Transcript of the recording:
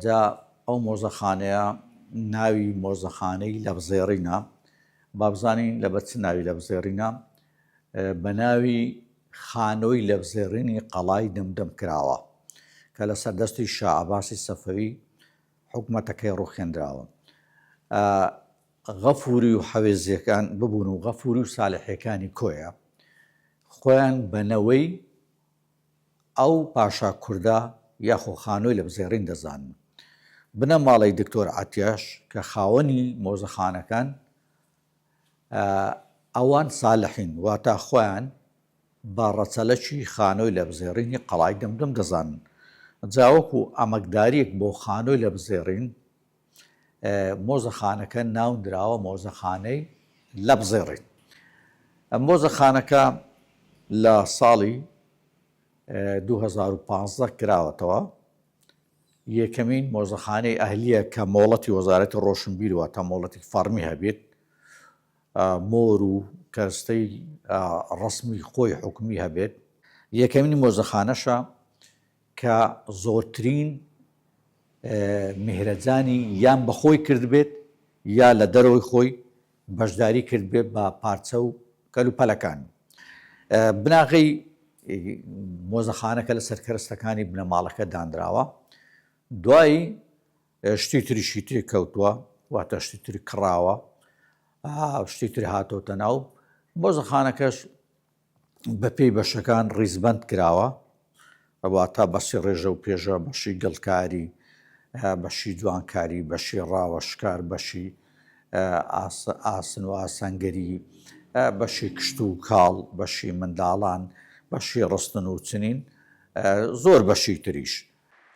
جا ئەو مۆزەخانەیە ناوی مۆزەخانەی لەبزێڕینە، با بزانین لەبەر چ ناوی لەبزێڕینە، بە ناوی خانۆی لەبزێڕینی قەڵای دەمدەم کراوە کە لە سەردەستی شا عەباسی سەفەوی حکومەتەکەی ڕوخێندراوە. غەفوری و حەوێزیەکان ببوون و غەفوری و ساڵحیەکانی کۆیە خۆیان بەنەوەی ئەو پاشا کوردە یاخۆ خانۆی لەبزێڕین دەزانن. بنە ماڵی دکتۆر عەتیاش کە خاوەنی مۆزەخانەکان ئەوان ساڵحین، واتە خۆیان بە ڕەچەلەکی خانۆی لەبزێڕینی قەڵای دەمدەم دەزانن. جاوەکو ئەمەکداریەک بۆ خانۆی لەبزێڕین مۆزەخانەکە ناوندراوە مۆزەخانەی لەبزێڕین. ئەم مۆزەخانەکە لە ساڵی 2015 کراوەتەوە. یەکەمین مۆزەخانەی ئەهلیە کە مۆڵەتی وەزارەتی ڕۆشنبیر واتە مۆڵەتی فەرمی هەبێت، مۆر و کەرستەی ڕسمی خۆی حکومی هەبێت. یەکەمین مۆزەخانەشە کە زۆرترین میهرەجانی یان بەخۆی کرد بێت یا لە دەرەوەی خۆی بەشداری کرد بێت بە پارچە و کەلوپەلەکان. بناغی مۆزەخانەکە لە سەرکەرستەکانی بنەماڵەکە دانراوە. دوایی شتی تریشی تێ کەوتووە، واتە شتی تری کڕاوە، شتی تری هاتۆتە ناو. مۆزەخانەکەش بە پێی بەشەکان ڕیزبەند کراوە، واتە بەشی ڕێژە و پێژە، بەشی گەڵکاری، بەشی جوانکاری، بەشی ڕاوەشکار، بەشی ئاسن و ئاسانگەری، بەشی کشت و کاڵ، بەشی منداڵان، بەشی ڕستن و چنین، زۆر بەشی تریش.